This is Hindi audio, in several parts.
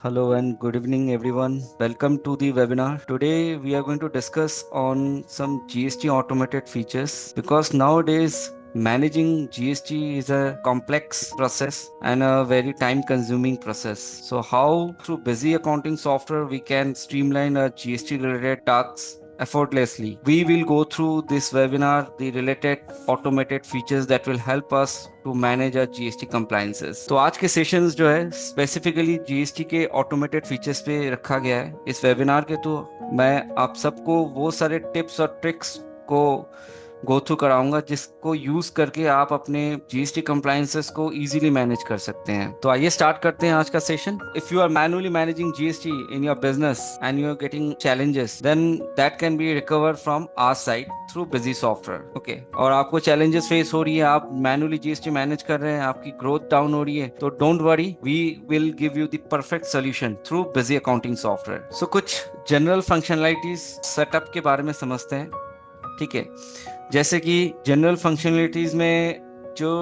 Hello and good evening everyone. Welcome to the webinar. Today we are going to discuss on some GST automated features because nowadays managing GST is a complex process and a very time consuming process. So how through busy accounting software we can streamline our GST related tasks effortlessly. We will go through this webinar the related automated features that will help us to manage our GST compliances. तो आज के सेशंस जो है स्पेसिफिकली जीएसटी के ऑटोमेटेड फीचर्स पे रखा गया है इस वेबिनार के। तो मैं आप सबको वो सारे टिप्स और ट्रिक्स को गो थ्रू कराऊंगा जिसको यूज करके आप अपने जीएसटी कंप्लायंसेस को इजीली मैनेज कर सकते हैं। तो आइए स्टार्ट करते हैं आज का session. If you are manually managing GST in your business and you are getting challenges then that can be recover from our side through Busy software. Okay, और आपको चैलेंजेस फेस हो रही है, आप मैनुअली जीएसटी मैनेज कर रहे हैं, आपकी ग्रोथ डाउन हो रही है, तो don't worry, we will give you the perfect solution through Busy accounting software. So कुछ जनरल फंक्शनलिटीज सेटअप के बारे में समझते हैं। ठीक है, जैसे कि जनरल फंक्शनलिटीज में जो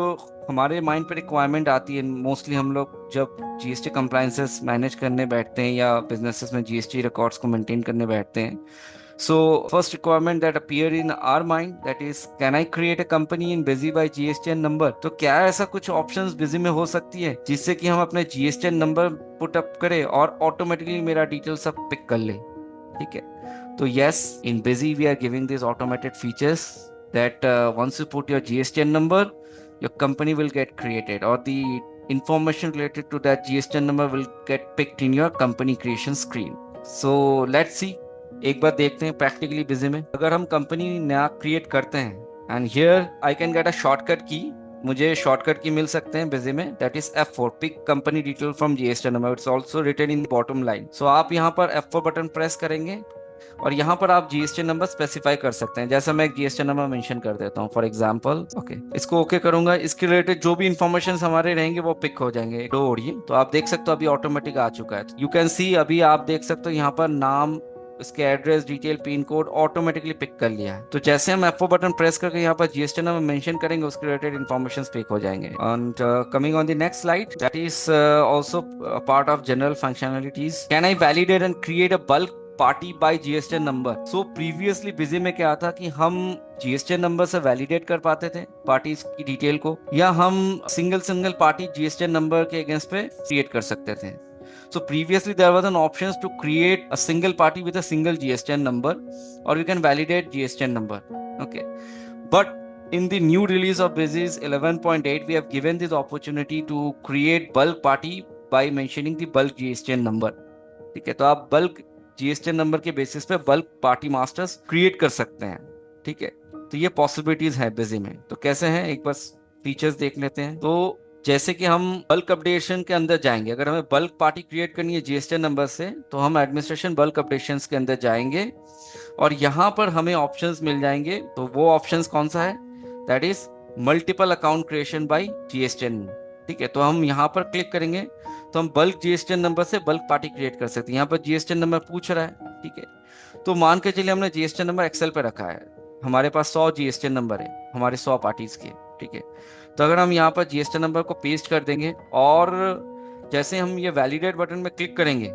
हमारे माइंड पर रिक्वायरमेंट आती है, मोस्टली हम लोग जब जीएसटी कंप्लायंसेस मैनेज करने बैठते हैं या बिजनेसेस में जीएसटी रिकॉर्ड्स को मेंटेन करने बैठते हैं, so first requirement that appear in our mind, that is, can I create a company in busy by GSTN number? तो क्या ऐसा कुछ ऑप्शंस बिजी में हो सकती है जिससे कि हम अपने जीएसटीएन नंबर पुट अप करें और ऑटोमेटिकली मेरा डिटेल सब पिक कर ले? ठीक है, तो yes, in Busy we are giving this automated features that once you put your GSTN number, your company will get created or the information related to that GSTN number will get picked in your company creation screen. So let's see, एक बार देखते हैं प्रैक्टिकली बिजी में अगर हम कंपनी नया क्रिएट करते हैं and here I can get a shortcut की। मुझे शॉर्टकट की मिल सकते हैं बिजी में, that is F4, pick company detail from GST number. It's also written in the bottom line. So आप यहाँ पर F4 बटन प्रेस करेंगे और यहाँ पर आप जीएसटी नंबर स्पेसिफाई कर सकते हैं। जैसा मैं एक जीएसटी नंबर मेंशन कर देता हूँ फॉर एग्जांपल। ओके, इसको ओके करूंगा, इसके रिलेटेड जो भी इंफॉर्मेशन हमारे रहेंगे वो पिक हो जाएंगे। दो ओढ़िए, तो आप देख सकते हो अभी ऑटोमेटिक आ चुका है। यू कैन सी, अभी आप देख सकते हो यहाँ पर नाम, इसके address detail, pin code automatically pick कर लिया है। तो जैसे हम F4 बटन प्रेस करके यहाँ पर जीएसटी नंबर मेंशन करेंगे उसके रिलेटेड इन्फॉर्मेशन पिक हो जाएंगे। And coming on the next slide, that is also part of general functionalities. Can I validate and create a bulk party by GST number? So previously Busy में क्या था कि हम जीएसटी नंबर से वैलिडेट कर पाते थे पार्टीज की डिटेल को, या हम single single party GST number के अगेंस्ट पे क्रिएट कर सकते थे। So previously there was an option to create a single party with a single GSTN number, or you can validate GSTN number. Okay, but in the new release of Business 11.8, we have given this opportunity to create bulk party by mentioning the bulk GSTN number. ठीक है, तो आप बल्क जीएसटी नंबर के बेसिस पे बल्क पार्टी मास्टर्स क्रिएट कर सकते हैं। ठीक है, तो ये पॉसिबिलिटीज है बिजी में। तो कैसे हैं, एक बार फीचर्स देख लेते हैं। तो जैसे कि हम बल्क अपडेशन के अंदर जाएंगे, अगर हमें बल्क पार्टी क्रिएट करनी है जीएसटी नंबर से, तो हम एडमिनिस्ट्रेशन बल्क अपडेशंस के अंदर जाएंगे और यहाँ पर हमें ऑप्शंस मिल जाएंगे। तो वो ऑप्शंस कौन सा है, that is multiple account creation bye GSTN. ठीक है, तो हम यहाँ पर क्लिक करेंगे तो हम बल्क जीएसटीएन नंबर से बल्क पार्टी क्रिएट कर सकते हैं। यहाँ पर जीएसटीएन नंबर पूछ रहा है। ठीक है, तो मान के चलिए हमने जीएसटीएन नंबर एक्सेल पे रखा है, हमारे पास 100 जीएसटीएन नंबर है हमारे 100 पार्टीज के। ठीक है, तो अगर हम यहाँ पर जीएसटी नंबर को पेस्ट कर देंगे और जैसे हम ये वैलिडेट बटन में क्लिक करेंगे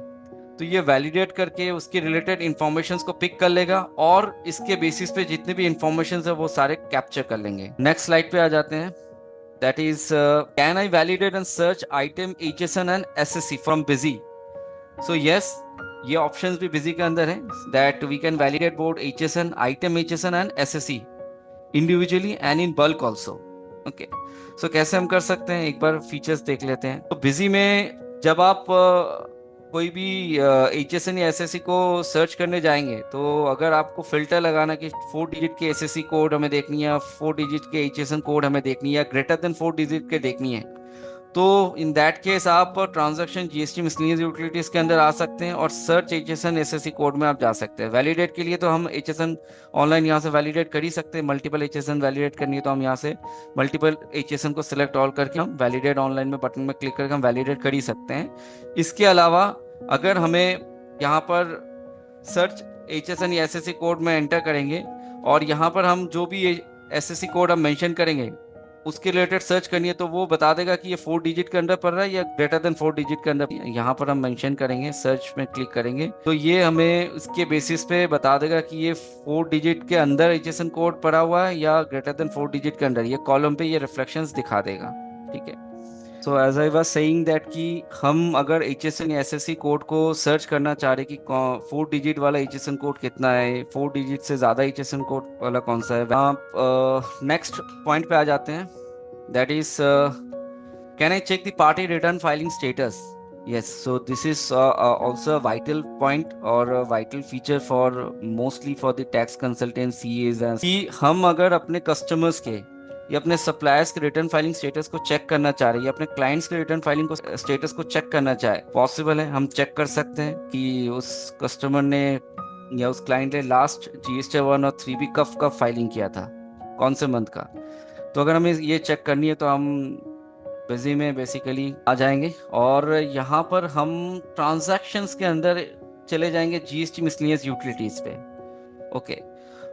तो ये वैलिडेट करके उसके रिलेटेड इंफॉर्मेशन को पिक कर लेगा और इसके बेसिस पे जितने भी इंफॉर्मेशन है वो सारे कैप्चर कर लेंगे। नेक्स्ट स्लाइड पे आ जाते हैं, that is can I validate and search item HSN and SSC from Busy? So yes, ये ऑप्शंस भी बिजी के अंदर है, that we can validate board HSN, item HSN and SSC individually and in bulk also. Okay, so कैसे हम कर सकते हैं, एक बार फीचर्स देख लेते हैं। तो बिजी में जब आप कोई भी एचएसएन या एसएससी को सर्च करने जाएंगे, तो अगर आपको फिल्टर लगाना कि 4 डिजिट के एसएससी कोड हमें देखनी है, 4 डिजिट के एचएसएन कोड हमें देखनी है, या ग्रेटर देन 4 डिजिट के देखनी है, तो इन दैट केस आप ट्रांजैक्शन जीएसटी मिसलेनियस यूटिलिटीज के अंदर आ सकते हैं और सर्च एचएसएन एसएससी कोड में आप जा सकते हैं। वैलिडेट के लिए तो हम एचएसएन ऑनलाइन यहाँ से वैलिडेट कर ही सकते हैं। मल्टीपल एचएसएन वैलिडेट करनी है तो हम यहाँ से मल्टीपल एचएसएन को सिलेक्ट ऑल करके हम वैलिडेट ऑनलाइन में बटन में क्लिक करके हम वैलिडेट कर ही सकते हैं। इसके अलावा अगर हमें यहाँ पर सर्च एचएसएन या एसएससी कोड में एंटर करेंगे और यहाँ पर हम जो भी एसएससी कोड हम मेंशन करेंगे, उसके रिलेटेड सर्च करनी है तो वो बता देगा कि ये 4 डिजिट के अंदर पड़ रहा है या ग्रेटर देन 4 डिजिट के अंदर। यहाँ पर हम मेंशन करेंगे, सर्च में क्लिक करेंगे तो ये हमें उसके बेसिस पे बता देगा कि ये 4 डिजिट के अंदर एचएसएन कोड पड़ा हुआ है या ग्रेटर देन 4 डिजिट के अंदर। ये कॉलम पे ये रिफ्लेक्शंस दिखा देगा। ठीक है। So as I was saying that कि हम अगर एचएसएन या एसएससी कोड को सर्च करना चाह रहे कि 4 डिजिट वाला एचएसएन कोड कितना है, 4 डिजिट से ज्यादा एचएसएन कोड वाला कौन सा है, आप नेक्स्ट पॉइंट पे आ जाते हैं। That is can I check the party return filing status? Yes, so this is also a vital point or a vital feature for mostly for the tax consultants CAs and कि हम अगर अपने कस्टमर्स के या अपने सप्लायर्स के रिटर्न फाइलिंग स्टेटस को चेक करना चाह रहे हैं या अपने क्लाइंट्स के रिटर्न फाइलिंग को स्टेटस को चेक करना चाहे, पॉसिबल है। हम चेक कर सकते हैं कि उस कस्टमर ने या उस क्लाइंट ने लास्ट GST 1 और 3B कब कब फाइलिंग किया था, कौन से मंथ का। तो अगर हमें ये चेक करनी है तो हम बिजी में बेसिकली आ जाएंगे और यहाँ पर हम ट्रांजैक्शंस के अंदर चले जाएंगे, जीएसटी मिसलेनियस यूटिलिटीज पे। ओके।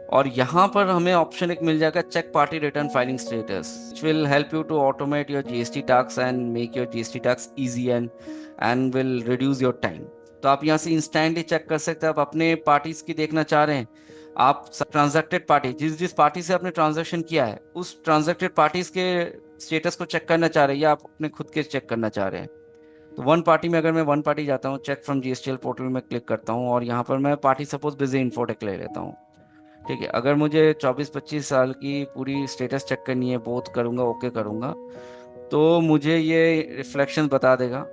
और यहाँ पर हमें ऑप्शन एक मिल जाएगा, check party return filing status, which will help you to automate your GST tax and make your GST tax easy and will reduce your time. तो आप यहाँ से इंस्टेंटली चेक कर सकते हैं। आप अपने पार्टीज की देखना चाह रहे हैं, आप ट्रांजैक्टेड पार्टी जिस जिस पार्टी से आपने ट्रांजैक्शन किया है उस ट्रांजैक्टेड पार्टीज के स्टेटस को चेक करना चाह रहे हैं या आप अपने खुद के चेक करना चाह रहे हैं। तो वन पार्टी में अगर मैं वन पार्टी जाता हूँ, चेक फ्रॉम जीएसटीएल पोर्टल में क्लिक करता हूँ और यहाँ पर मैं पार्टी सपोज बिजी इन्फोटेक ले लेता हूँ। ठीक है। अगर मुझे 24-25 साल की पूरी स्टेटस चेक करनी है, बोथ करूँगा, ओके करूँगा, तो मुझे ये रिफ्लेक्शन बता देगा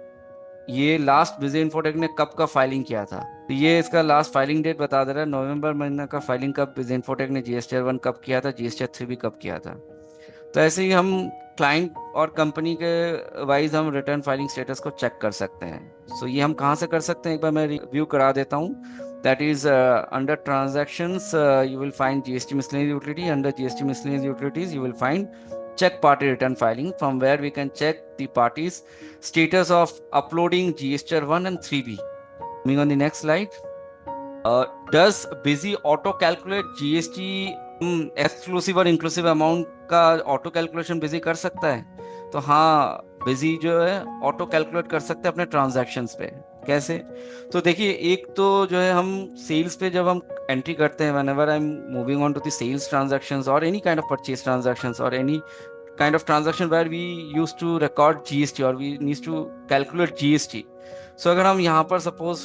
ये लास्ट बिजी इन्फोटेक ने कब का फाइलिंग किया था। तो ये इसका लास्ट फाइलिंग डेट बता दे रहा है, नवंबर महीने का फाइलिंग कब बिजी इन्फोटेक ने GST 1 कब किया था, GST 3 भी कब किया था। तो ऐसे ही हम क्लाइंट और कंपनी के वाइज हम रिटर्न फाइलिंग स्टेटस को चेक कर सकते हैं। सो ये हम कहाँ से कर सकते हैं, एक बार मैं रिव्यू करा देता हूँ। That is under transactions you will find GST miscellaneous utility, under GST miscellaneous utilities you will find check party return filing, from where we can check the party's status of uploading GST 1 and 3B. Moving on the next slide. Does busy auto calculate GST exclusive और इंक्लूसिव अमाउंट का ऑटो कैलकुलेशन बिजी कर सकता है? तो हाँ, बिजी जो है ऑटो कैलकुलेट कर सकते हैं अपने ट्रांजैक्शंस पे। कैसे? तो देखिए, एक तो जो है हम सेल्स पे जब हम एंट्री करते हैं, whenever I am moving on to the sales transactions और any kind of purchase transactions और any kind of transaction where we used to record GST or we need to calculate GST. So अगर हम यहाँ पर suppose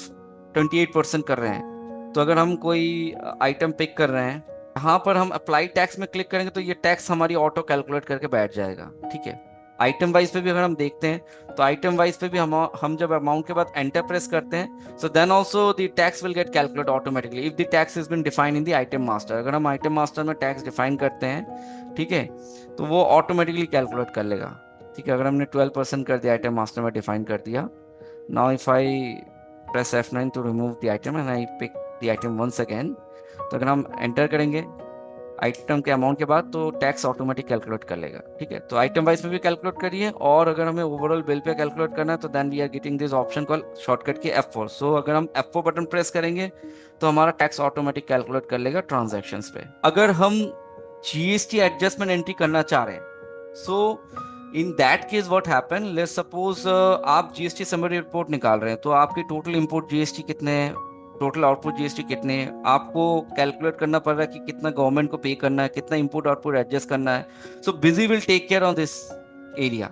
28% कर रहे हैं, तो अगर हम कोई आइटम पिक कर रहे हैं, यहाँ पर हम अप्लाई टैक्स में क्लिक करेंगे तो ये टैक्स हमारी ऑटो कैलकुलेट करके बैठ जाएगा। ठीक है। आइटम वाइज पे भी अगर हम देखते हैं तो आइटम वाइज पे भी हम जब अमाउंट के बाद एंटर प्रेस करते हैं, so then also the tax will get calculate automatically if the tax is been defined in the item master. अगर हम आइटम मास्टर में टैक्स डिफाइन करते हैं, ठीक है, तो वो ऑटोमेटिकली कैलकुलेट कर लेगा। ठीक है। अगर हमने 12% कर दिया, आइटम मास्टर में डिफाइन कर दिया, now if I press F9 to remove the item and I pick the item once again, तो अगर हम एंटर करेंगे आइटम के अमाउंट के बाद तो टैक्स ऑटोमेटिक कैलकुलेट कर लेगा। ठीक है। तो आइटम वाइज में भी कैलकुलेट करिए और अगर हमें ओवरऑल बिल पे कैलकुलेट करना है तो then we are getting this option call shortcut key F4। सो अगर हम F4 बटन प्रेस करेंगे तो हमारा टैक्स ऑटोमेटिक कैलकुलेट कर लेगा ट्रांजैक्शंस पे। अगर हम जीएसटी एडजस्टमेंट एंट्री करना चाह रहे हैं, so in that case what happen, let's suppose आप जीएसटी समरी रिपोर्ट निकाल रहे हैं, तो आपके टोटल इंपोर्ट जीएसटी कितने हैं, टोटल आउटपुट जीएसटी कितने हैं, आपको कैलकुलेट करना पड़ रहा है कि कितना गवर्नमेंट को पे करना है, कितना इनपुट आउटपुट एडजस्ट करना है। So Busy will take care on this area.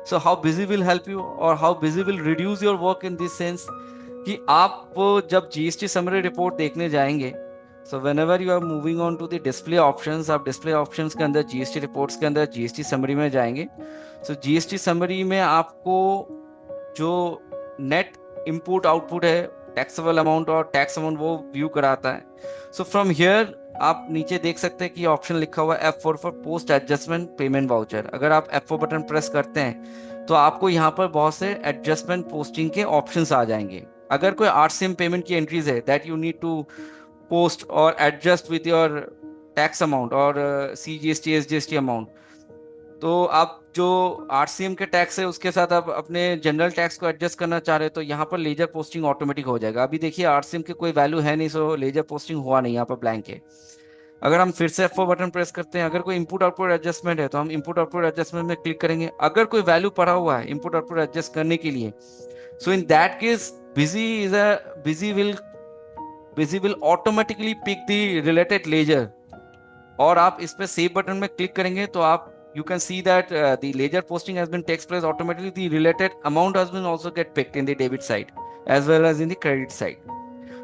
So how Busy will help you और how Busy will reduce your work in this sense कि आप जब जीएसटी समरी रिपोर्ट देखने जाएंगे, so whenever you are moving on to the display options, आप डिस्प्ले ऑप्शंस के अंदर जीएसटी रिपोर्ट्स के अंदर जीएसटी समरी में जाएंगे। सो जीएसटी समरी में आपको जो नेट इनपुट आउटपुट है, टैक्सेबल अमाउंट और टैक्स अमाउंट, वो व्यू कराता है। सो फ्रॉम हियर आप नीचे देख सकते हैं कि ऑप्शन लिखा हुआ है F4 for post adjustment payment voucher. अगर आप F4 बटन प्रेस करते हैं तो आपको यहाँ पर बहुत से एडजस्टमेंट पोस्टिंग के ऑप्शंस आ जाएंगे। अगर कोई आरसीएम पेमेंट की एंट्रीज है that you need to post और adjust with your tax amount और CGST SGST अमाउंट, तो आप जो आरसीएम के टैक्स है उसके साथ आप अपने जनरल टैक्स को एडजस्ट करना चाह रहे हो तो यहाँ पर लेजर पोस्टिंग ऑटोमेटिक हो जाएगा। अभी देखिए आरसीएम की कोई वैल्यू है नहीं, सो लेजर पोस्टिंग हुआ नहीं, यहाँ पर ब्लैंक है। अगर हम फिर से F4 बटन प्रेस करते हैं, अगर कोई इनपुट आउटपुट एडजस्टमेंट है तो हम इनपुट आउटपुट एडजस्टमेंट में क्लिक करेंगे। अगर कोई वैल्यू पड़ा हुआ है इनपुट आउटपुट एडजस्ट करने के लिए, so in that case Busy is a Busy will automatically pick the related ledger. और आप इस पे सेव बटन में क्लिक करेंगे तो आप you can see that the ledger posting has been takes place automatically. The related amount has been also get picked in the debit side as well as in the credit side.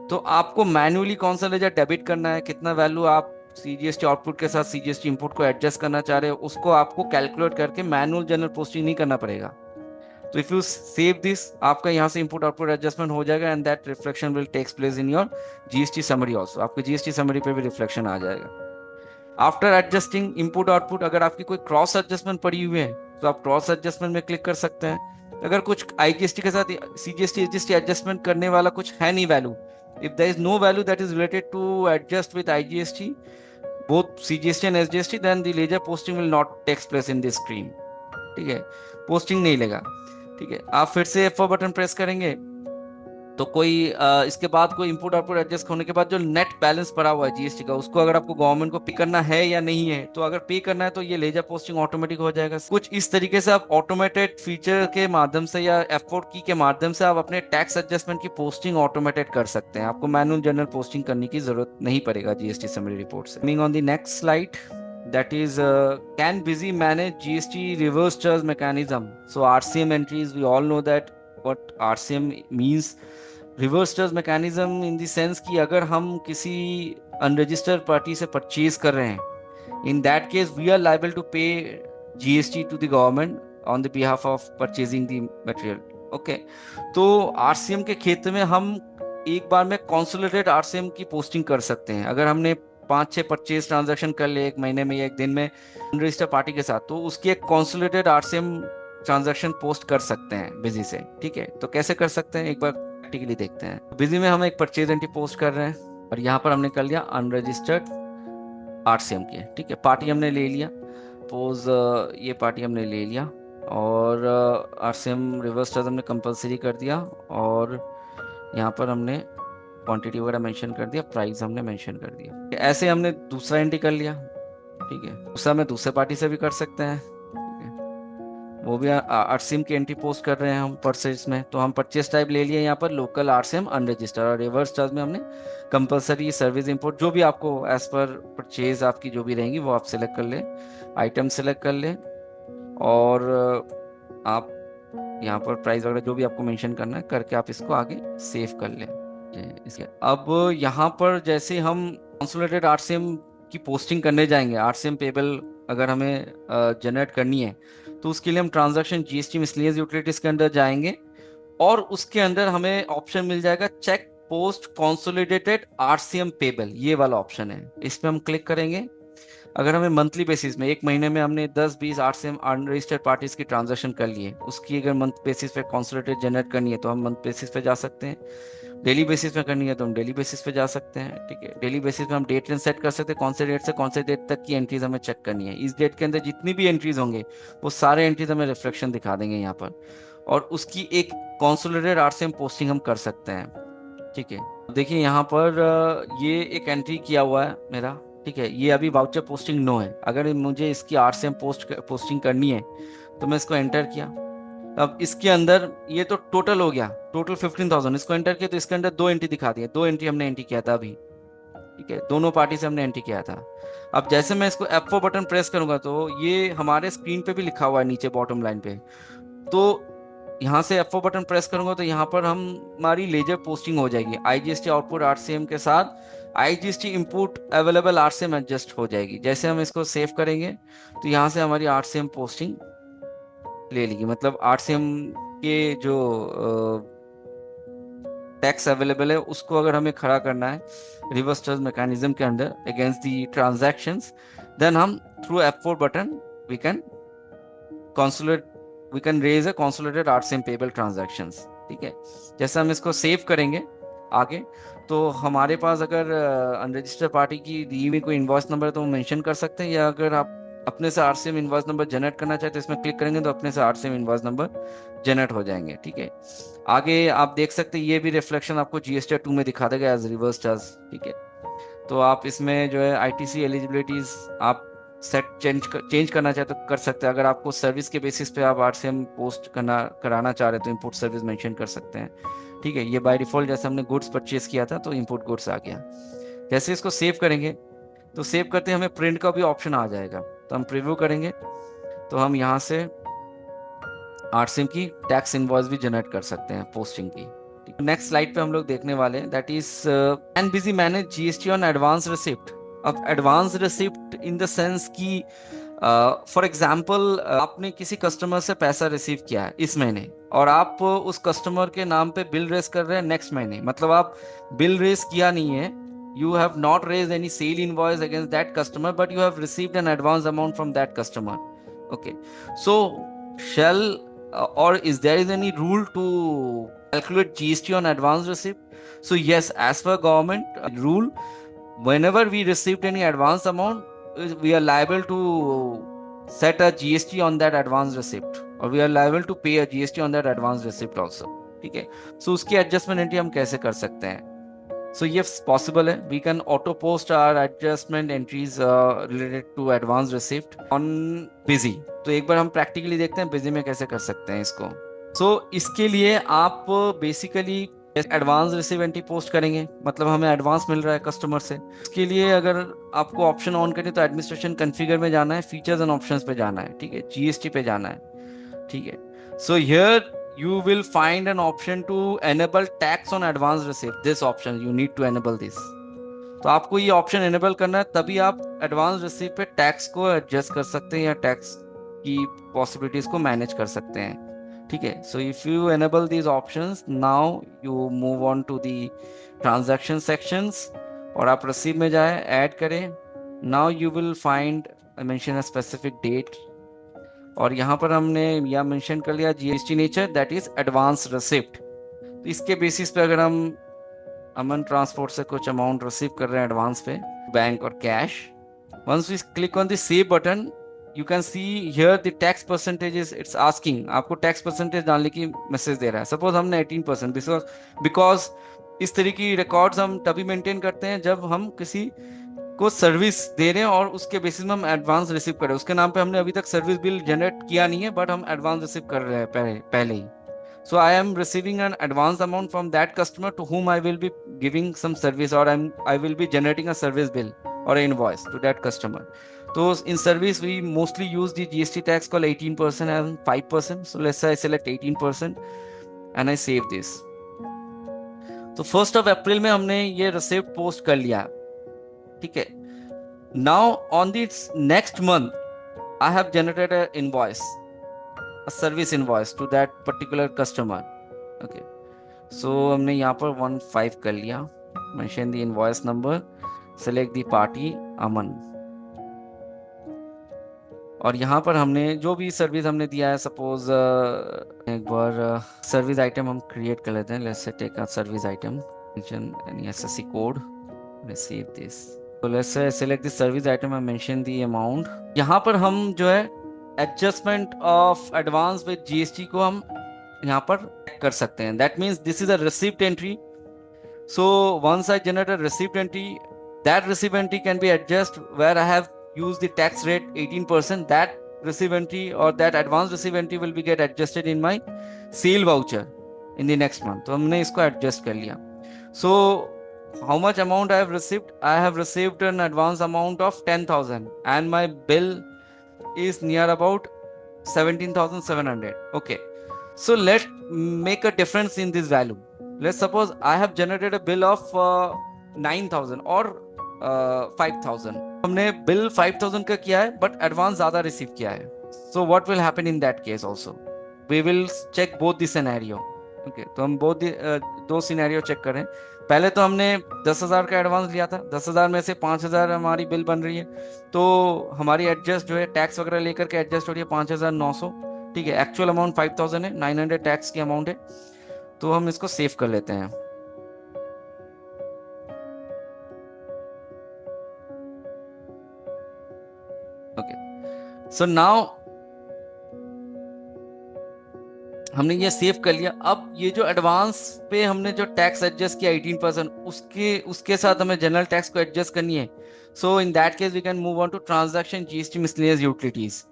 तो आपको मैन्युअली कौन सा लेजर डेबिट करना है, कितना वैल्यू आप सीजीएसटी आउटपुट के साथ सीजीएसटी इनपुट को एडजस्ट करना चाह रहे हो, उसको आपको कैलकुलेट करके मैनुअल जनरल पोस्टिंग नहीं करना पड़ेगा। तो इफ यू सेव दिस, आपका यहाँ से इनपुट आउटपुट एडजस्टमेंट हो जाएगा and that reflection will takes place in your GST summary also. आपके जीएसटी समरी पे भी रिफ्लेक्शन आ जाएगा। आफ्टर एडजस्टिंग इनपुट आउटपुट, अगर आपकी कोई क्रॉस एडजस्टमेंट पड़ी हुई है तो आप क्रॉस एडजस्टमेंट में क्लिक कर सकते हैं। अगर कुछ आईजीएसटी के साथ सीजीएसटी एचजीएसटी एडजस्टमेंट करने वाला कुछ है नहीं value, if there is no value that is related to adjust with IGST, both CGST and SGST, then the ledger posting will not take place in this screen। ठीक है, पोस्टिंग नहीं लेगा। ठीक है, आप फिर से F4 बटन प्रेस करेंगे तो कोई इसके बाद कोई इनपुट आउटपुट एडजस्ट होने के बाद जो नेट बैलेंस पड़ा हुआ है जीएसटी का, उसको अगर आपको गवर्नमेंट को पे करना है या नहीं है, तो अगर पे करना है तो ये लेजर पोस्टिंग ऑटोमेटिक हो जाएगा। कुछ इस तरीके से आप ऑटोमेटेड फीचर के माध्यम से या F4 की के माध्यम से आप अपने टैक्स एडजस्टमेंट की पोस्टिंग ऑटोमेटेड कर सकते हैं। आपको मैनुअल जनरल पोस्टिंग करने की जरूरत नहीं पड़ेगा जीएसटी समरी रिपोर्ट से। Coming on the next slide, that is can busy manage GST reverse charge mechanism? So RCM entries, we all know that what RCM means, reverse charge mechanism in the sense कि अगर हम किसी अनरजिस्टर्ड पार्टी से परचेज कर रहे हैं, in that case we are liable to pay GST to the government on the behalf of purchasing the material. Okay, तो आरसीएम के क्षेत्र में हम एक बार में कॉन्सोलिडेटेड आरसीएम की पोस्टिंग कर सकते हैं। अगर हमने 5-6 परचेज ट्रांजैक्शन कर लिए एक महीने में या एक दिन में अनरजिस्टर्ड पार्टी के साथ, तो उसकी एक कॉन्सोलिडेटेड आरसीएम ट्रांजैक्शन पोस्ट कर सकते हैं बिजी से। ठीक है, तो कैसे कर सकते हैं एक बार प्रैक्टिकली देखते हैं। बिजी में हम एक परचेज एंट्री पोस्ट कर रहे हैं और यहाँ पर हमने कर लिया अनरजिस्टर्ड आरसीएम की। ठीक है, पार्टी हमने ले लिया, सपोज ये पार्टी हमने ले लिया और आरसीएम रिवर्स चार्ज हमने कंपलसरी कर दिया और यहाँ पर हमने क्वांटिटी वगैरह मेंशन कर दिया, प्राइस हमने मेंशन कर दिया। ऐसे हमने दूसरा एंट्री कर लिया। ठीक है, दूसरा में दूसरे पार्टी से भी कर सकते हैं। वो भी आरसीएम की एंट्री पोस्ट कर रहे हैं हम परचेज में, तो हम परचेज टाइप ले लिए यहाँ पर लोकल आरसीएम अनरजिस्टर्ड, और रिवर्स चार्ज में हमने कंपलसरी सर्विस इंपोर्ट, जो भी आपको एज पर परचेज आपकी जो भी रहेंगी वो आप सिलेक्ट कर ले, आइटम सिलेक्ट कर ले और आप यहाँ पर प्राइस वगैरह जो भी आपको मेंशन करना है करके आप इसको आगे सेव कर लें। इसके अब यहाँ पर जैसे हम कंसोलिडेटेड आरसीएम की पोस्टिंग करने जाएंगे, आरसीएम पेबल अगर हमें जनरेट करनी है तो उसके लिए हम ट्रांजैक्शन जीएसटी मिसलेनियस यूटिलिटीज के अंदर जाएंगे और उसके अंदर हमें ऑप्शन मिल जाएगा check post consolidated RCM payable, ये वाला ऑप्शन है। इस पे हम क्लिक करेंगे। अगर हमें मंथली बेसिस में एक महीने में हमने 10-20 आरसीएम अनरजिस्टर्ड पार्टीज की ट्रांजैक्शन कर लिए, उसकी अगर मंथ बेसिस पे कंसोलिडेटेड जनरेट करनी है तो हम मंथ बेसिस पे जा सकते हैं। डेली बेसिस पे करनी है तो हम डेली बेसिस पे जा सकते हैं। ठीक है, डेली बेसिस पे हम डेट रेंज सेट कर सकते हैं, कौन से डेट से कौन से डेट तक की एंट्रीज हमें चेक करनी है। इस डेट के अंदर जितनी भी एंट्रीज होंगे वो सारे एंट्रीज हमें रिफ्लेक्शन दिखा देंगे यहाँ पर, और उसकी एक कंसोलिडेटेड आरसीएम पोस्टिंग हम कर सकते हैं। ठीक है, देखिए यहाँ पर ये एक एंट्री किया हुआ है मेरा। ठीक है, ये अभी वाउचर पोस्टिंग नो है। अगर मुझे इसकी आरसीएम पोस्टिंग करनी है तो मैं इसको एंटर किया। अब इसके अंदर ये तो टोटल हो गया, टोटल 15,000, इसको एंटर किया तो इसके अंदर 2 एंट्री दिखा दिए, 2 एंट्री हमने एंट्री किया था अभी। ठीक है, दोनों पार्टी से हमने एंट्री किया था। अब जैसे मैं इसको F4 बटन प्रेस करूंगा तो ये हमारे स्क्रीन पे भी लिखा हुआ है नीचे बॉटम लाइन पे, तो यहाँ से F4 बटन प्रेस करूंगा तो यहाँ पर हमारी लेजर पोस्टिंग हो जाएगी आईजीएसटी आउटपुट आरसीएम के साथ IGST input available RCM adjust हो जाएगी। जैसे हम इसको सेव करेंगे तो यहाँ से हमारी आरसीएम पोस्टिंग ले लेगी, मतलब आरसीएम के जो टैक्स अवेलेबल है उसको अगर हमें खड़ा करना है रिवर्स चार्ज मैकेनिज्म के अंदर अगेंस्ट दी ट्रांजैक्शंस, देन हम through F4 button we can raise a consolidated RCM payable transactions. ठीक है, जैसे हम इसको सेव करेंगे आगे तो हमारे पास अगर अनरजिस्टर्ड पार्टी की दी हुई कोई इनवॉइस नंबर है तो वो मेंशन कर सकते हैं, या अगर आप अपने से आरसीएम इनवॉइस नंबर जनरेट करना चाहते हैं तो इसमें क्लिक करेंगे तो अपने से आरसीएम इनवॉइस नंबर जनरेट हो जाएंगे। ठीक है, आगे आप देख सकते हैं ये भी रिफ्लेक्शन आपको जीएसटी 2 में दिखा देगा एज रिवर्स चार्ज। ठीक है, तो आप इसमें जो है आईटीसी एलिजिबिलिटीज आप चेंज करना चाहे तो कर सकते हैं। अगर आपको सर्विस के बेसिस पे आप आरसीएम पोस्ट कराना चाह रहे हैं तो इंपोर्ट सर्विस मेंशन कर सकते हैं। ठीक है, ये बाय डिफॉल्ट जैसे हमने गुड्स परचेज किया था तो इंपोर्ट गुड्स आ गया। जैसे इसको सेव करेंगे तो सेव करते हमें प्रिंट का भी ऑप्शन आ जाएगा, तो हम प्रीव्यू करेंगे तो हम यहाँ से आरसीएम की टैक्स इनवॉइस भी जनरेट कर सकते हैं पोस्टिंग की। नेक्स्ट स्लाइड पे हम लोग देखने वाले हैं that is can Busy manage GST on advance receipt. अब advance receipt in the sense कि फॉर एग्जाम्पल आपने किसी कस्टमर से पैसा रिसीव किया है इस महीने और आप उस कस्टमर के नाम पे बिल रेस कर रहे हैं नेक्स्ट महीने, मतलब आप बिल रेस किया नहीं है, you have not raised any sale invoice against that customer but you have received an advance amount from that customer. Okay, so shall or is there is any rule to calculate GST on advance receipt? So yes, as per government rule, whenever we received any advance amount, we are liable to set a GST on that advance receipt or we are liable to pay a GST on that advance receipt also. ठीक है, so उसकी एडजस्टमेंट एंट्री हम कैसे कर सकते हैं? So yes, possible है, we can auto post our adjustment entries related to advance receipt on busy। तो एक बार हम प्रैक्टिकली देखते हैं busy में कैसे कर सकते हैं इसको। So इसके लिए आप basically advance receive entry post करेंगे, मतलब हमें एडवांस मिल रहा है कस्टमर से। इसके लिए अगर आपको ऑप्शन ऑन करें तो एडमिनिस्ट्रेशन कॉन्फ़िगर में जाना है, फीचर्स एंड ऑप्शंस पे जाना है, ठीक है, जीएसटी पे जाना है। ठीक है, so here you will find an option to enable tax on advance receipt। this option you need to enable this। तो आपको ये ऑप्शन एनेबल करना है, तभी आप एडवांस रिसीट पे टैक्स को एडजस्ट कर सकते हैं या टैक्स की पॉसिबिलिटीज को मैनेज कर सकते हैं। ठीक है, so if you enable these options now you move on to the transaction sections और आप रिसीव में जाए, ऐड करें। Now you will find mention a specific date और यहाँ पर हमने यह मेंशन कर लिया GST nature that is advance receipt. तो इसके बेसिस पे अगर हम अमन ट्रांसपोर्ट से कुछ अमाउंट रिसीव कर रहे हैं एडवांस पे, बैंक और cash, once we click on the save button you can see here the tax percentage is it's asking, आपको टैक्स परसेंटेज डालने की मैसेज दे रहा है। सपोज हमने 18%, बिकॉज इस तरह की रिकॉर्ड्स हम तभी मेंटेन करते हैं जब हम किसी को सर्विस दे रहे हैं और उसके बेसिस में हम एडवांस रिसीव कर रहे हैं। उसके नाम पे हमने अभी तक सर्विस बिल जनरेट किया नहीं है बट हम एडवांस रिसीव कर रहे हैं पहले ही। So I am receiving an advance amount from that customer to whom I will be giving some service or I will be generating a service bill or an invoice to that customer. So in service we mostly use the GST tax called 18% and 5%. So let's say I select 18% and I save this. तो 1st of April में हमने ये रिसिप्ट पोस्ट कर लिया। ठीक है, now on this next month I have generated an invoice, a service invoice to that particular customer। okay, so हमने यहाँ पर 15 कर लिया, mention the invoice number, select the party Aman और यहाँ पर हमने जो भी सर्विस हमने दिया है, सपोज एक बार सर्विस आइटम हम क्रिएट कर लेते हैं। Let's say take a service item, mention any SSC code, receive this. तो let's say select the service item and mention the amount. यहाँ पर हम जो है adjustment of advance with GST को हम यहाँ पर कर सकते हैं। That means this is a receipt entry. So once I generate a receipt entry, that receipt entry can be adjust where I have used the tax rate 18%, that receipt entry or that advance receipt entry will be get adjusted in my sale voucher in the next month। तो हमने इसको adjust कर लिया। So how much amount I have received? I have received an advance amount of 10,000 and my bill is near about 17,700। okay, so let's make a difference in this value। let's suppose I have generated a bill of 9,000 or 5,000। हमने बिल 5,000 का किया है बट एडवांस ज्यादा रिसीव किया है। So what will happen in that case also, we will check both the scenario. Okay, तो हम दो सिनेरियो चेक करें। पहले तो हमने 10,000 का एडवांस लिया था, 10,000 में से 5,000 हमारी बिल बन रही है, तो हमारी एडजस्ट जो है टैक्स वगैरह लेकर के एडजस्ट हो रही है 5,900। ठीक है, एक्चुअल अमाउंट 5,000 है, 900 टैक्स की अमाउंट है। तो हम इसको सेव कर लेते हैं। ओके, सो नाउ हमने ये सेव कर लिया। अब ये जो एडवांस पे हमने जो टैक्स एडजस्ट किया 18%, उसके उसके साथ हमें जनरल टैक्स को एडजस्ट करनी है। So in that case we can move on to transaction GST miscellaneous utilities.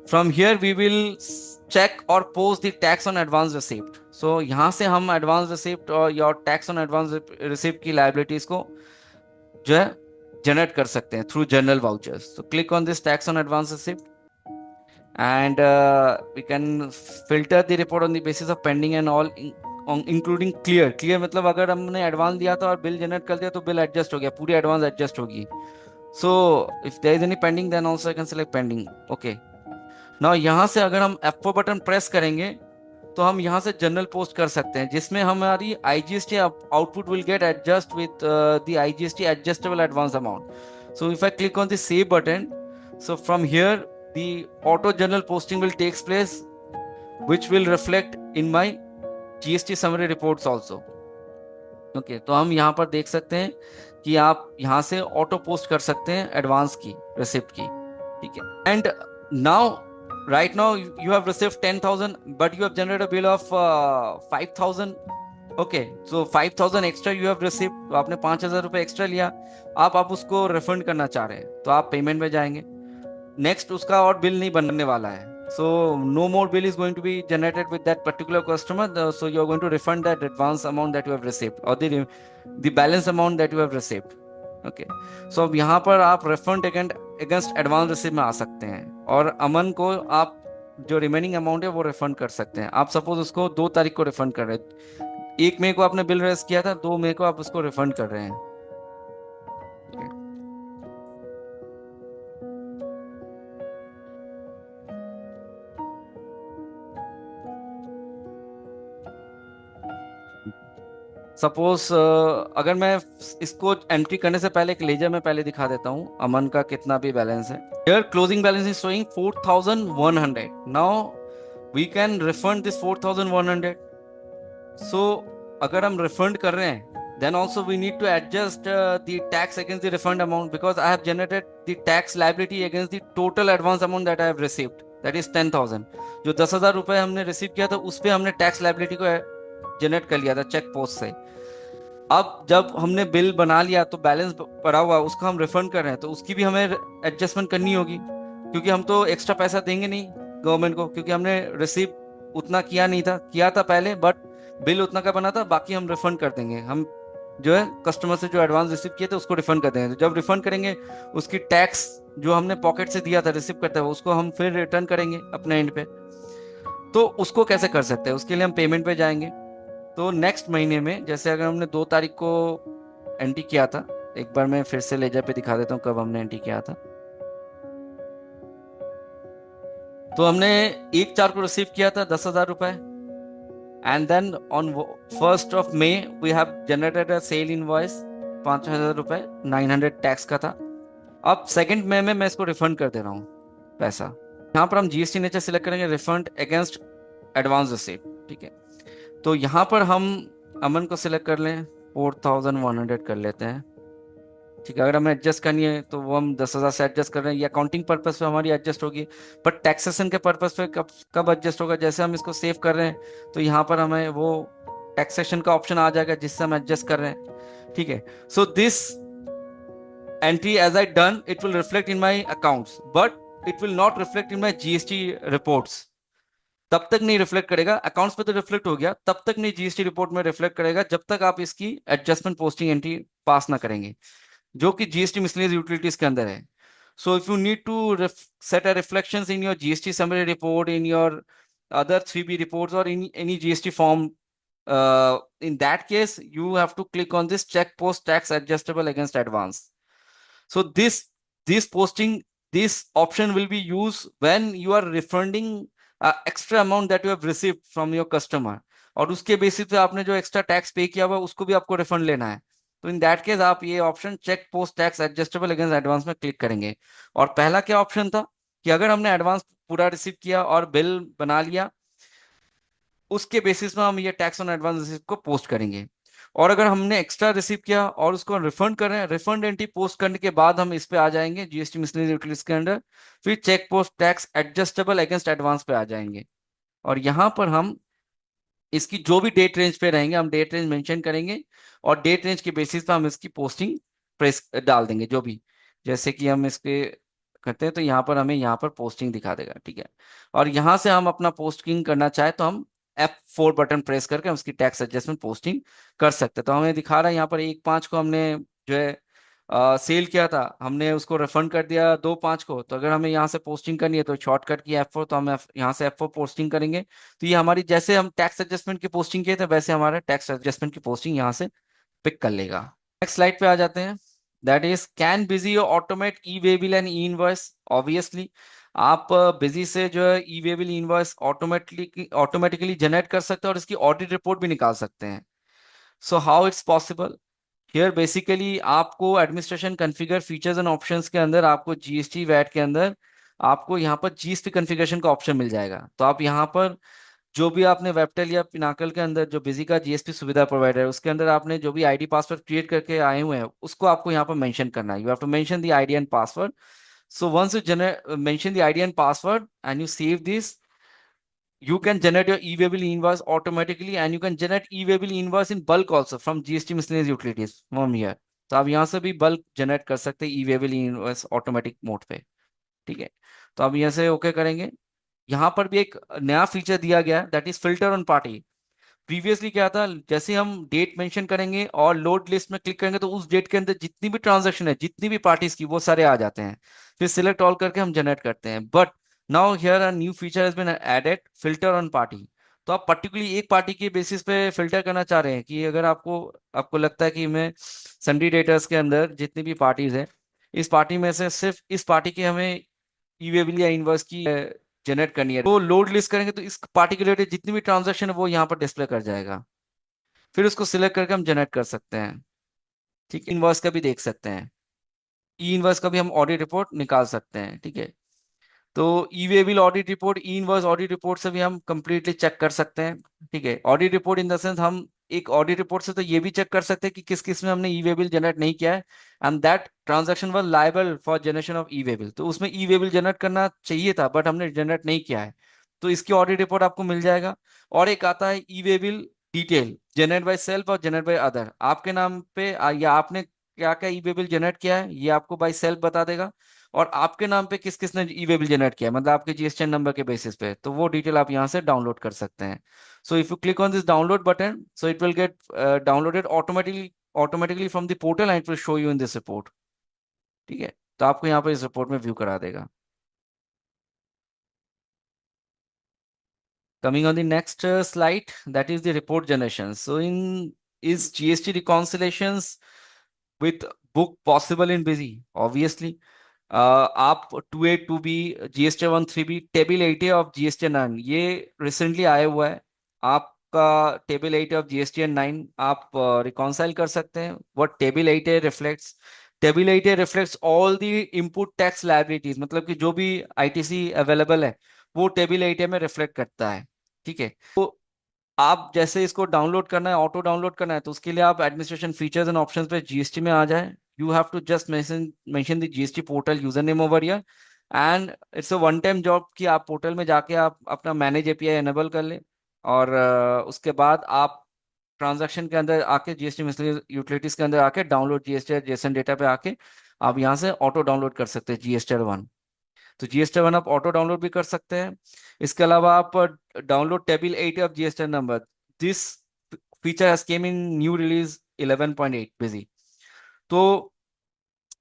From here we will check और post the tax on advance receipt. So यहाँ से हम एडवांस रिसिप्ट और your tax on advance receipt की लाइबिलिटीज को जो है जनरेट कर सकते हैं थ्रू जनरल वाउचर्स। तो click on this tax on advance receipt and we can filter the report on the basis of pending and all including clear. Clear मतलब अगर हमने एडवांस दिया था और बिल जनरेट कर दिया तो बिल एडजस्ट हो गया, पूरी एडवांस एडजस्ट होगी। So if there is any pending then also I can select pending. Okay, now यहाँ से अगर हम F4 बटन प्रेस करेंगे तो हम यहाँ से जनरल पोस्ट कर सकते हैं, जिसमें हमारी IGST output will get adjust with the IGST adjustable advance amount. So if I click on the save button, so from here the auto general posting will takes place, which will reflect in my GST summary reports also. Okay, तो हम यहाँ पर देख सकते हैं कि आप यहाँ से ऑटो पोस्ट कर सकते हैं एडवांस की रिसिप्ट की। ठीक है, and now right now you have received 10,000 but you have generated a bill of 5,000. Okay, so 5,000 extra you have receive, तो आपने 5,000 रुपए एक्स्ट्रा लिया, आप उसको रिफंड करना चाह रहे हैं तो आप पेमेंट में जाएंगे। नेक्स्ट उसका और बिल नहीं बनने वाला है, so no more bill is going to be generated with that particular customer, so you are going to refund that advance amount that you have received और the balance amount that you have received. Okay, so अब यहाँ पर आप रिफंड अगेंस्ट एडवांस रिसीव में आ सकते हैं और अमन को आप जो रिमेनिंग अमाउंट है वो रिफंड कर सकते हैं। आप सपोज उसको 2 तारीख को रिफंड कर रहे हैं, 1 मई को आपने बिल रेज किया था, 2 मई को आप उसको रिफंड कर रहे हैं। सपोज अगर मैं इसको एंट्री करने से पहले एक लेजर में पहले दिखा देता हूँ अमन का कितना भी बैलेंस है। Here closing balance is showing 4,100। Now we can refund this 4,100। सो अगर हम रिफंड कर रहे हैं then also we need to adjust the tax against the refund amount because I have generated the tax liability against the total advance amount that I have received, that is 10,000। जो 10,000 रुपए हमने रिसीव किया था उस पे हमने टैक्स लाइबिलिटी को जनरेट कर लिया था चेक पोस्ट से। अब जब हमने बिल बना लिया तो बैलेंस पड़ा हुआ उसको हम रिफंड कर रहे हैं, तो उसकी भी हमें एडजस्टमेंट करनी होगी क्योंकि हम तो एक्स्ट्रा पैसा देंगे नहीं गवर्नमेंट को, क्योंकि हमने रिसीव उतना किया था पहले, बट बिल उतना का बना था, बाकी हम रिफंड कर देंगे। हम जो है कस्टमर से जो एडवांस रिसीव किए थे उसको रिफंड कर देंगे। तो जब रिफंड करेंगे उसकी टैक्स जो हमने पॉकेट से दिया था रिसीव करते हुए उसको हम फिर रिटर्न करेंगे अपने एंड पे। तो उसको कैसे कर सकते हैं, उसके लिए हम पेमेंट पे जाएंगे। तो नेक्स्ट महीने में जैसे अगर हमने 2 तारीख को एंट्री किया था, एक बार मैं फिर से लेजर पे दिखा देता हूँ कब हमने एंट्री किया था। तो हमने 1/4 को रिसीव किया था 10,000 रुपए, and then on 1st of May we have generated a sale invoice 5,000 रुपए, 900 टैक्स का था। अब 2nd मई में मैं इसको रिफंड कर दे रहा हूँ पैसा। यहाँ पर हम जीएसटी नेचर सिलेक्ट करेंगे रिफंड अगेंस्ट एडवांस रिसीव। ठीक है, तो यहाँ पर हम अमन को सिलेक्ट कर लें, 4,100 कर लेते हैं। ठीक है, अगर हमें एडजस्ट करनी है तो वो हम 10,000 से एडजस्ट कर रहे हैं, ये अकाउंटिंग पर्पस पे हमारी एडजस्ट होगी, बट टैक्सेशन के पर्पस पे कब कब एडजस्ट होगा, जैसे हम इसको सेव कर रहे हैं तो यहाँ पर हमें वो टैक्सेशन का ऑप्शन आ जाएगा जिससे हम एडजस्ट कर रहे हैं। ठीक है, so this entry as I done it will reflect in my accounts but it will not reflect in my GST reports। तब तक नहीं रिफ्लेक्ट करेगा, अकाउंट्स पे तो रिफ्लेक्ट हो गया, तब तक नहीं जीएसटी रिपोर्ट में रिफ्लेक्ट करेगा जब तक आप इसकी एडजस्टमेंट पोस्टिंग एंट्री पास ना करेंगे, जो कि जीएसटी मिसलेनियस यूटिलिटीज के अंदर है। So if you need to set a reflections in your GST summary report, in your other 3B reports or in any GST form, in that case you have to click on this check post tax adjustable against advance। So this posting, this option will be used when you are refunding extra amount that you have received from your customer, और उसके बेसिस पे आपने जो एक्स्ट्रा टैक्स पे किया हुआ उसको भी आपको रिफंड लेना है। तो इन दैट केस आप ये option check post tax adjustable against advance में क्लिक करेंगे। और पहला क्या ऑप्शन था कि अगर हमने एडवांस पूरा रिसीव किया और बिल बना लिया उसके बेसिस में हम ये टैक्स ऑन एडवांस रिसीव को पोस्ट करेंगे, और अगर हमने एक्स्ट्रा रिसीव किया और उसको रिफंड कर रहे हैं, रिफंड एंट्री पोस्ट करने के बाद हम इस पे आ जाएंगे जीएसटी मिसलेनियस यूटिलिटीज के अंदर, फिर check post tax adjustable against advance पे आ जाएंगे और यहाँ पर हम इसकी जो भी डेट रेंज पे रहेंगे हम डेट रेंज मेंशन करेंगे, और डेट रेंज के बेसिस पे हम इसकी पोस्टिंग प्रेस डाल देंगे जो भी। जैसे कि हम इसके करते हैं तो यहाँ पर हमें यहाँ पर पोस्टिंग दिखा देगा, ठीक है। और यहाँ से हम अपना पोस्टिंग करना चाहे तो हम F4 बटन प्रेस करके हम उसकी टैक्स एडजस्टमेंट पोस्टिंग कर सकते हैं। तो हमें दिखा रहा है यहाँ पर 1/5 को हमने जो है सेल किया था, हमने उसको रिफंड कर दिया 2/5 को। तो अगर हमें यहाँ से पोस्टिंग करनी है तो शॉर्टकट की F4, तो हम यहाँ से F4 पोस्टिंग करेंगे। तो ये हमारी जैसे हम टैक्स एडजस्टमेंट की पोस्टिंग किए थे वैसे हमारा टैक्स एडजस्टमेंट की पोस्टिंग यहाँ से पिक कर लेगा। नेक्स्ट स्लाइड पे आ जाते हैं। That is can busy automate E waybill and E invoice. Obviously आप बिजी से जो है e waybill invoice automatically generate कर सकते हैं और इसकी ऑडिट रिपोर्ट भी निकाल सकते हैं। So how it's possible here, basically आपको administration configure features and options के अंदर आपको जीएसटी वैट के अंदर आपको यहाँ पर जीएसटी कॉन्फ़िगरेशन का ऑप्शन मिल जाएगा। तो आप यहाँ पर जो भी आपने वेबटेल या पिनाकल के अंदर जो बिजी का जीएसटी सुविधा प्रोवाइडर है उसके अंदर आपने जो भी आईडी पासवर्ड क्रिएट करके आए हुए हैं उसको आपको यहाँ पर मेंशन करना है। You have to mention the ID and password. So once you generate mention the ID and password and you save this, you can generate your e-waybill invoice automatically, and you can generate e-waybill invoice in bulk also from GST miscellaneous utilities from here। तो आप यहाँ से भी बल्क जनरेट कर सकते हैं ई-waybill इनवॉइस ऑटोमेटिक मोड पे, ठीक है। तो अब यहाँ से ओके करेंगे। यहाँ पर भी एक नया फीचर दिया गया है, that is filter on party. Previously क्या था, जैसे हम डेट मेंशन करेंगे और लोड लिस्ट में क्लिक करेंगे तो उस डेट के अंदर जितनी भी ट्रांजैक्शन है, जितनी भी पार्टीज की, वो सारे आ जाते हैं। फिर सिलेक्ट ऑल करके हम जनरेट करते हैं। But now here a new feature has been added, filter on party. तो आप पर्टिकुलरली एक पार्टी के बेसिस पे फिल्टर करना चाह रहे हैं कि अगर आपको आपको लगता है कि मैं सन्डी डेटर्स के अंदर जितनी भी पार्टीज है, इस पार्टी में से सिर्फ इस पार्टी की हमें ईवेबिल या इनवर्स की जनरेट करनी है, तो लोड लिस्ट करेंगे तो इस पार्टी के रिलेटेड जितनी भी ट्रांजेक्शन है वो यहाँ पर डिस्प्ले कर जाएगा। फिर उसको सिलेक्ट करके हम जनरेट कर सकते हैं, ठीक है। इनवर्स का भी देख सकते हैं, ई इनवर्स का भी हम ऑडिट रिपोर्ट निकाल सकते हैं, ठीक है। तो e waybill audit report, e inverse audit report से भी हम कंप्लीटली चेक कर सकते हैं, ठीक है। Audit report in the sense हम एक ऑडिट रिपोर्ट से तो ये भी चेक कर सकते हैं कि किस किस में हमने ई वेबिल जनरेट नहीं किया है, and that transaction was liable for generation of E waybill. तो उसमें ई वेबिल जनरेट करना चाहिए था बट हमने जनरेट नहीं किया है, तो इसकी ऑडिट रिपोर्ट आपको मिल जाएगा। और एक आता है e waybill detail, generate by self और जनरेट बाय अदर। आपके नाम पे या आपने क्या क्या ई वेबिल जनरेट किया है ये आपको बाय सेल्फ बता देगा, और आपके नाम पे किस किसने ई वेबिल जनरेट किया है मतलब आपके जीएसटीएन नंबर के बेसिस पे, तो वो डिटेल आप यहाँ से डाउनलोड कर सकते हैं। सो if you click on this download button, so it will get downloaded automatically from the portal and it will show you in this report, ठीक है। तो आपको यहाँ पर इस रिपोर्ट में व्यू करा देगा। Coming on the next slide, that is the report generation. So in is GST reconciliations with book possible in busy? Obviously, आप 2A 2B GST 1 3B table 8A of GST 9 ये रिसेंटली आया हुआ है। आपका टेबल 8 ऑफ GST 9 आप रिकॉन्साइल कर सकते हैं। What table 8A reflects, table 8A reflects all the input tax liabilities, मतलब कि जो भी आईटीसी अवेलेबल है वो टेबल 8A में रिफ्लेक्ट करता है, ठीक है। तो आप जैसे इसको डाउनलोड करना है, ऑटो डाउनलोड करना है, तो उसके लिए आप एडमिनिस्ट्रेशन फीचर्स एंड ऑप्शंस पे जीएसटी में आ जाए। You have to just mention the GST portal user name over here, and it's a one time job कि आप पोर्टल में जाके आप अपना मैनेज एपीआई एनेबल कर लें, और उसके बाद आप ट्रांजैक्शन के अंदर आके जीएसटी मिसलेनियस यूटिलिटीज के अंदर आके डाउनलोड जीएसटी जेसन डेटा पे आके आप यहाँ से ऑटो डाउनलोड कर सकते हैं GST 1। तो GST 1 आप ऑटो डाउनलोड भी कर सकते हैं। इसके अलावा आप download table 8 of GST number, this feature has came in new release 11.8 busy. तो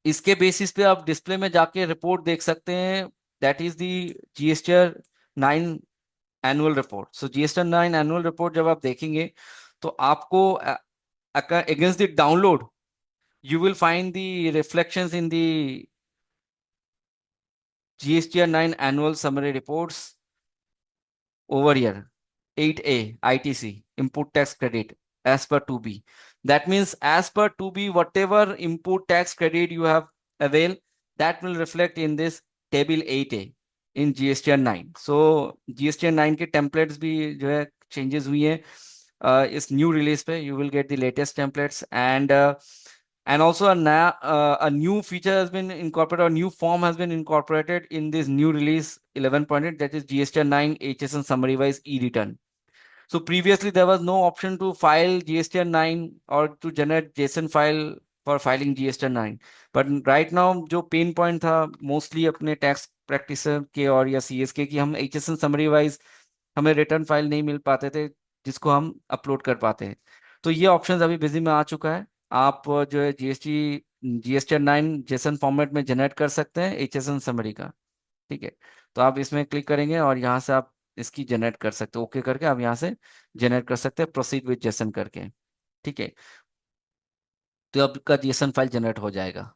इसके बेसिस पे आप डिस्प्ले में जाके रिपोर्ट देख सकते हैं, that is the GST 9 annual report. So GST 9 annual report जब आप देखेंगे तो आपको against the download you will find the reflections in the GSTR 9 annual summary reports over here. 8A ITC input tax credit as per 2B. That means as per 2B, whatever input tax credit you have availed, that will reflect in this table 8A in GSTR 9. So GSTR 9 के templates भी जो है changes हुई है इस new release पे। You will get the latest templates, and also a new feature has been incorporated, or new form has been incorporated in this new release 11.8, that is GST 9 HSN summary wise e-return. So previously there was no option to file GSTN9 or to generate JSON file for filing GSTN9. But right now जो पेन पॉइंट था मोस्टली अपने टैक्स प्रैक्टिसर के और या सीएस के कि हम एचएसएन समरी वाइज हमें रिटर्न फाइल नहीं मिल पाते थे जिसको हम अपलोड कर पाते हैं। तो ये ऑप्शन अभी बिजी में आ चुका है। आप जो है GSTN9 जेसन फॉर्मेट में जनरेट कर सकते हैं एचएसएन समरी का। ठीक है, तो आप इसमें क्लिक करेंगे और यहाँ से आप इसकी जनरेट कर सकते हो। ओके करके आप यहाँ से जनरेट कर सकते हैं प्रोसीड विद जेसन करके। ठीक है, तो आपका जेसन फाइल जनरेट हो जाएगा।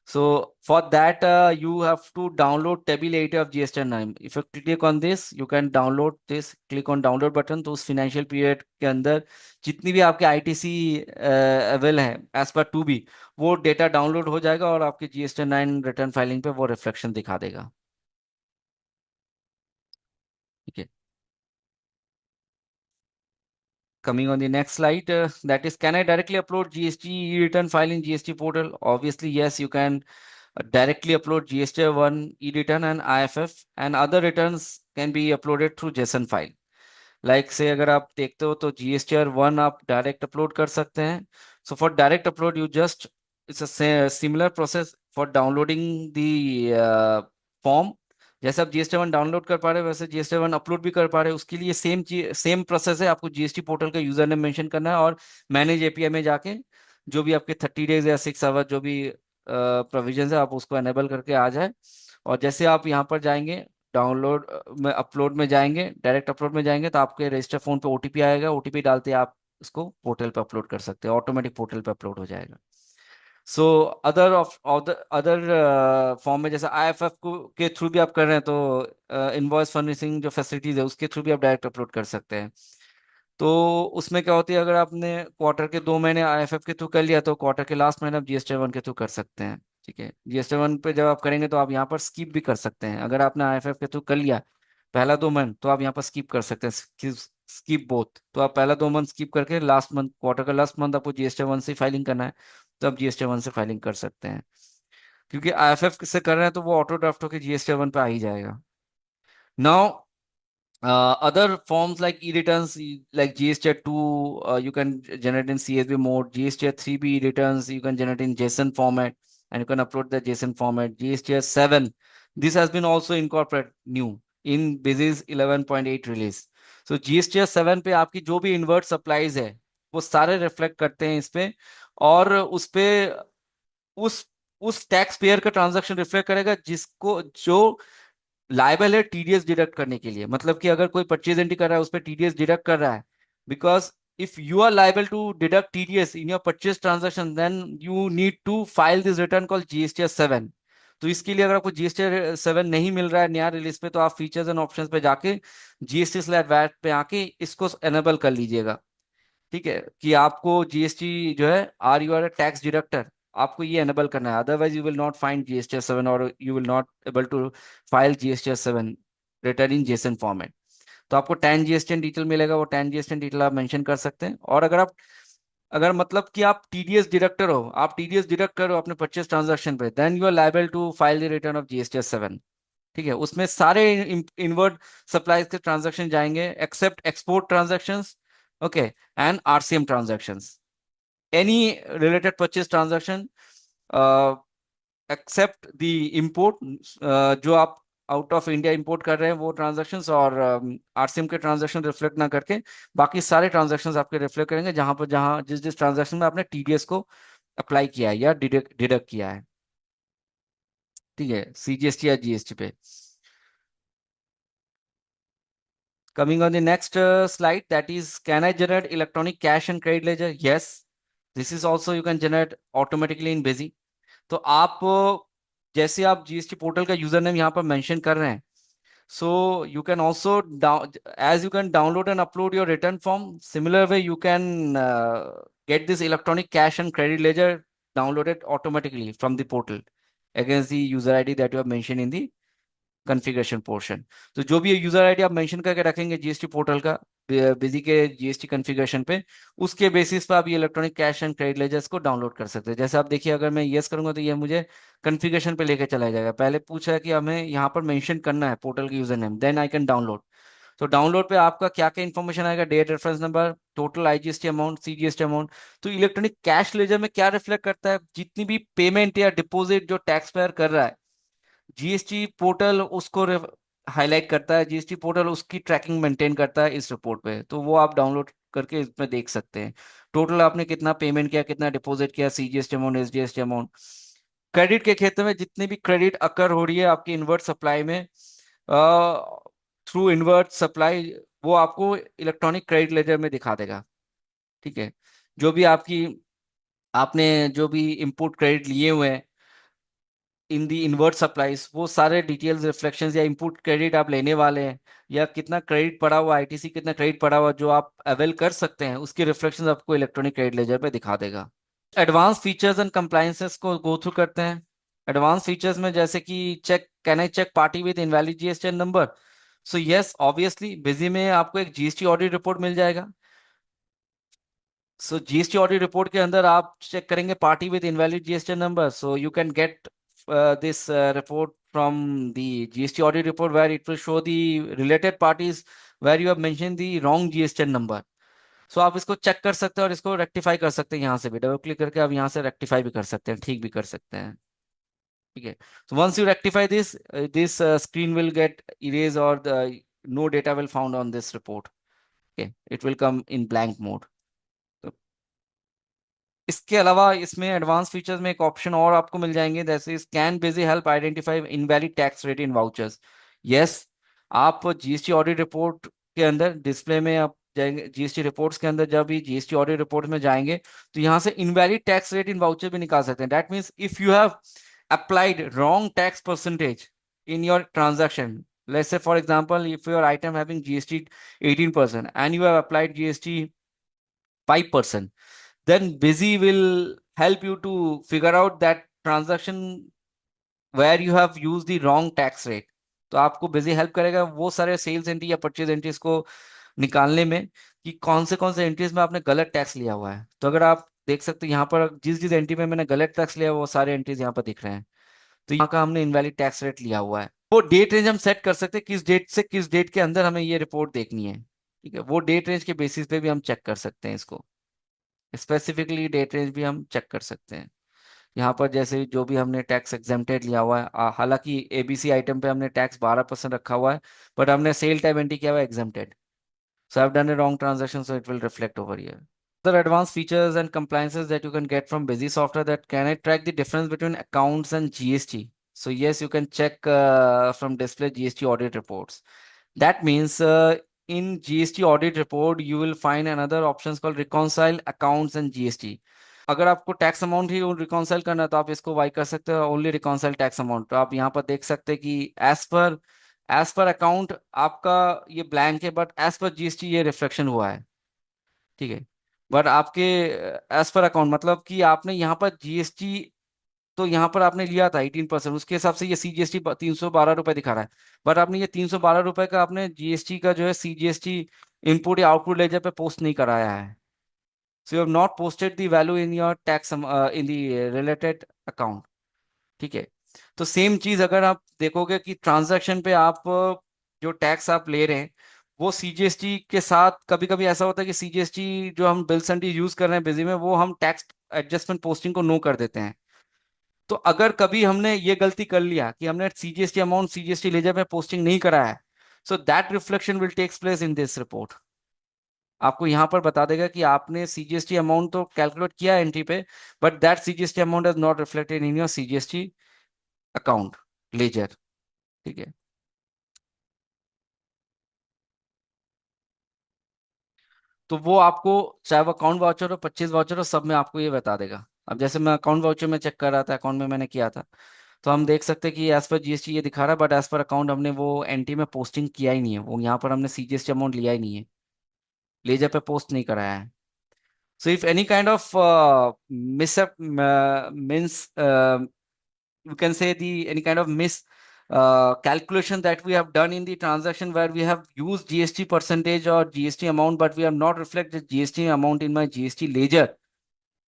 So for that, you have to download table 8 of GST9. If you click on this, you can download this. Click on download button. तो उस financial period के अंदर जितनी भी आपके ITC अवेल है as per 2B, वो डेटा डाउनलोड हो जाएगा और आपके GST9 रिटर्न फाइलिंग पे वो रिफ्लेक्शन दिखा देगा। ठीक है, coming on the next slide, that is, can I directly upload GST return file in GST portal? Obviously, yes, you can directly upload GST1 e-return and IFF, and other returns can be uploaded through JSON file. Like से अगर आप देखते हो तो GSTR1 आप डायरेक्ट अपलोड कर सकते हैं। So for direct upload you just it's a similar process for downloading the form. जैसे आप GST1 डाउनलोड कर पा रहे हो वैसे GST1 अपलोड भी कर पा रहे हो। उसके लिए सेम प्रोसेस है। आपको GST पोर्टल का यूजर नेम मेंशन करना है और मैनेज एपीआई में जाके जो भी आपके 30 डेज या 6 आवर जो भी प्रोविजन है आप उसको एनेबल करके आ जाए। और जैसे आप यहाँ पर जाएंगे डाउनलोड में अपलोड में जाएंगे, डायरेक्ट अपलोड में जाएंगे तो आपके रजिस्टर फोन पे ओटीपी आएगा। ओटीपी डालते ही आप इसको पोर्टल पे अपलोड कर सकते हैं, ऑटोमेटिक पोर्टल पे अपलोड हो जाएगा। So other of the other form में जैसे आईएफएफ को के थ्रू भी आप कर रहे हैं तो इनवॉइस फर्निशिंग जो फैसिलिटीज है उसके थ्रू भी आप डायरेक्ट अपलोड कर सकते हैं। तो उसमें क्या होती है, अगर आपने क्वार्टर के 2 महीने आईएफएफ के थ्रू कर लिया तो क्वार्टर के लास्ट महीने आप GST1 के थ्रू कर सकते हैं। ठीक है, GST1 पे जब आप करेंगे तो आप यहाँ पर स्किप भी कर सकते हैं। अगर आपने आईएफएफ के थ्रू कर लिया पहला 2 मंथ तो आप यहाँ पर स्किप कर सकते हैं, स्किप बोथ। तो आप पहला 2 मंथ स्किप करके लास्ट मंथ क्वार्टर का लास्ट मंथ आपको GST1 से फाइलिंग करना है तो आप GST1 से फाइलिंग कर सकते हैं। क्योंकि आईएफएफ से कर रहे हैं तो वो ऑटो ड्राफ्ट होकर GST1 पे आ ही जाएगा। Now other forms like e-returns, like GSTR2, you can generate in CSV mode. GSTR3B returns, you can generate in JSON format, and you can upload the JSON format. GSTR7, this has been also incorporated new in BASIS 11.8 release. So GSTR7 पे आपकी जो भी इन्वर्ट सप्लाईज है वो सारे रिफ्लेक्ट करते हैं इस पे, और उस पे उस उस टैक्स पेयर का ट्रांजैक्शन रिफ्लेक्ट करेगा जिसको जो लाइबल है टीडीएस डिडक्ट करने के लिए। मतलब कि अगर कोई परचेज एंट्री कर रहा है उस पर टीडीएस डिडक्ट कर रहा है, because if you are liable to deduct TDS in your purchase transaction then you need to file this return call GSTR7। तो इसके लिए अगर आपको GSTR7 नहीं मिल रहा है नया रिलीज पे तो आप फीचर्स एंड ऑप्शंस पे जाके GST/VAT पे आके इसको एनेबल कर लीजिएगा। ठीक है, कि आपको जीएसटी जो है are you are tax deductor, आपको ये एनेबल करना है, otherwise you will not find GSTR7 और you will not able to file GSTR7 return in JSON format. तो आपको 10 GSTN डिटेल मिलेगा, वो 10 GSTN डिटेल आप मेंशन कर सकते हैं। और अगर मतलब कि आप टीडीएस डिडक्टर हो, आप टीडीएस डिडक्ट करो अपने परचेस ट्रांजैक्शन पे, then you are liable to file the return of GSTR7। ठीक है, उसमें सारे इनवर्ट सप्लाईज के ट्रांजैक्शन जाएंगे except export transactions, okay, and RCM transactions. Any related purchase transaction except the import, जो आप आउट ऑफ इंडिया इंपोर्ट कर रहे हैं वो ट्रांजैक्शंस, और आरसीएम के ट्रांजैक्शन रिफ्लेक्ट ना करके बाकी सारे ट्रांजैक्शंस आपके रिफ्लेक्ट करेंगे जहां पर जहां जिस जिस ट्रांजैक्शन में आपने टीडीएस को अप्लाई किया है या डिडक्ट किया है। ठीक है, सीजीएसटी या जीएसटी पे। Coming on the next slide, that is, can I generate electronic cash and credit ledger? Yes, this is also you can generate automatically in Busy. तो आप जैसे आप जीएसटी पोर्टल का यूजर नेम यहाँ पर मेंशन कर रहे हैं, so you can also as you can download and upload your return form, similar way you can get this electronic cash and credit ledger downloaded automatically from the portal against the user ID that you have mentioned in the configuration portion. तो जो भी यूजर आईडी आप मेंशन करके रखेंगे जीएसटी पोर्टल का बिजी के जीएसटी कॉन्फ़िगरेशन पे, उसके बेसिस पे आप ये electronic cash and credit ledgers को डाउनलोड कर सकते हैं। जैसे आप देखिए, अगर मैं यस करूंगा तो ये मुझे कॉन्फ़िगरेशन पे लेके चला जाएगा। पहले पूछा है कि हमें यहाँ पर मेंशन करना है पोर्टल का user name, then I can download. तो डाउनलोड पे आपका क्या क्या इन्फॉर्मेशन आएगा, date, reference number, total IGST amount, CGST amount. तो इलेक्ट्रॉनिक कैश लेजर में क्या रिफ्लेक्ट करता है, जितनी भी पेमेंट या डिपॉजिट जो टैक्स पेयर कर रहा है, जीएसटी पोर्टल उसको हाईलाइट करता है, जीएसटी पोर्टल उसकी ट्रैकिंग मेंटेन करता है इस रिपोर्ट पे। तो वो आप डाउनलोड करके इसमें देख सकते हैं, टोटल आपने कितना पेमेंट किया, कितना डिपॉजिट किया, CGST amount, SGST amount. Credit के क्षेत्र में जितनी भी क्रेडिट अकर हो रही है आपकी इनवर्ट सप्लाई में, थ्रू इनवर्ट सप्लाई, वो आपको इलेक्ट्रॉनिक क्रेडिट लेजर में दिखा देगा। ठीक है, जो भी आपकी आपने जो भी इनपुट क्रेडिट लिए हुए हैं इन दी इनवर्ट सप्लाईज, वो सारे डिटेल्स, रिफ्लेक्शंस या इनपुट क्रेडिट आप लेने वाले हैं, या कितना क्रेडिट पड़ा हुआ, आईटीसी कितना क्रेडिट पड़ा हुआ जो आप अवेल कर सकते हैं, उसकी रिफ्लेक्शंस आपको इलेक्ट्रॉनिक क्रेडिट लेजर पे दिखा देगा। एडवांस फीचर्स एंड कंप्लायंसेस को गो थ्रू करते हैं। एडवांस फीचर्स में जैसे कि check, can I check party with invalid GST number. So yes, obviously Busy में आपको एक जीएसटी ऑडिट रिपोर्ट मिल जाएगा। सो जीएसटी ऑडिट रिपोर्ट के अंदर आप चेक करेंगे party with invalid GST number, so you can get this report from the GST audit report, where it will show the related parties where you have mentioned the wrong GST number. सो आप इसको चेक कर सकते हैं और इसको रेक्टिफाई कर सकते हैं, यहाँ से भी डबल क्लिक करके आप यहाँ से रेक्टिफाई भी कर सकते हैं, ठीक भी कर सकते हैं। ठीक है, so once you rectify this, this screen will get erased, or the no data will found on this report. Okay, it will come in blank mode. तो इसके अलावा इसमें एडवांस फीचर्स में एक ऑप्शन और आपको मिल जाएंगे, जैसे scan busy help identify invalid tax rate in vouchers. Yes, आप जीएसटी ऑडिट रिपोर्ट के अंदर डिस्प्ले में आप जाएंगे, जीएसटी रिपोर्ट्स के अंदर जब भी जीएसटी ऑडिट रिपोर्ट में जाएंगे तो यहाँ से invalid tax rate in voucher भी निकाल सकते हैं। That means if you have applied wrong tax percentage in your transaction, let's say for example if your item having GST 18% and you have applied GST 5%, then busy will help you to figure out that transaction where you have used the wrong tax rate। तो आपको बिजी हेल्प करेगा वो सारे सेल्स एंट्री या परचेज एंट्रीज को निकालने में, कि कौन से एंट्रीज में आपने गलत टैक्स लिया हुआ है। तो अगर आप देख सकते हैं यहाँ पर जिस जिस एंट्री में मैंने गलत टैक्स लिया वो सारे एंट्रीज यहाँ पर दिख रहे हैं, तो यहाँ का हमने इनवैलिड टैक्स रेट लिया हुआ है। वो डेट रेंज हम सेट कर सकते हैं, किस डेट से किस डेट के अंदर हमें ये रिपोर्ट देखनी है। ठीक है, वो डेट रेंज के बेसिस पे भी हम चेक कर सकते हैं इसको, स्पेसिफिकली डेट रेंज भी हम चेक कर सकते हैं। यहाँ पर जैसे जो भी हमने टैक्स एग्जेम्प्टेड लिया हुआ है, हालांकि एबीसी आइटम पे हमने टैक्स 12% रखा हुआ है, बट हमने सेल टाइम एंट्री किया हुआ है exempted, so I've done a wrong transaction, so it will reflect over here. Other advanced features and compliances that you can get from Busy software, that can I track the difference between accounts and GST. So yes, you can check from display GST audit reports. That means in GST audit report, you will find another options called reconcile accounts and GST. अगर आपको टैक्स अमाउंट ही रिकॉन्साइल करना है तो आप इसको वाई कर सकते हो, ओनली रिकॉन्साइल टैक्स अमाउंट। तो आप यहाँ पर देख सकते हैं कि एज पर अकाउंट आपका ये ब्लैंक है, बट एज पर जीएसटी ये रिफ्लेक्शन हुआ है। ठीक है, बट आपके एज पर अकाउंट मतलब कि आपने यहाँ पर जीएसटी, तो यहाँ पर आपने लिया था 18%, उसके हिसाब से ये सीजीएसटी 312 रुपए दिखा रहा है, बट आपने ये 312 रुपए का आपने जीएसटी का जो है सीजीएसटी इनपुट या आउटपुट लेजर पे पोस्ट नहीं कराया है। So you have not posted the value in your tax in the related account. ठीक है, तो सेम चीज अगर आप देखोगे कि ट्रांजैक्शन पे आप जो टैक्स आप ले रहे हैं वो सीजीएसटी के साथ, कभी कभी ऐसा होता है कि सीजीएसटी जो हम बिल्स एंड यूज कर रहे हैं बिजी में, वो हम टैक्स एडजस्टमेंट पोस्टिंग को नो कर देते हैं। तो अगर कभी हमने ये गलती कर लिया कि हमने सीजीएसटी अमाउंट सीजीएसटी लेजर पे पोस्टिंग नहीं कराया है, so that reflection will takes place in this report. आपको यहाँ पर बता देगा कि आपने सीजीएसटी अमाउंट तो कैलकुलेट किया है एंट्री पे, but that CGST amount is not reflected in your CGST account laser. ठीक है, तो वो आपको चाहे वो अकाउंट वाउचर हो, 25 वाउचर हो, सब में आपको ये बता देगा। अब जैसे मैं अकाउंट वाउचर में चेक कर रहा था, अकाउंट में मैंने किया था, तो हम देख सकते हैं कि एज पर जीएसटी ये दिखा रहा है, बट एज पर अकाउंट हमने वो एंट्री में पोस्टिंग किया ही नहीं है, वो यहाँ पर हमने सीजीएसटी अमाउंट लिया ही नहीं है, लेजर पे पोस्ट नहीं कराया है। So if any kind of mixup means you can say the any kind of miss calculation that we have done in the transaction, where we have used GST percentage or GST amount, but we have not reflected GST amount in my GST ledger,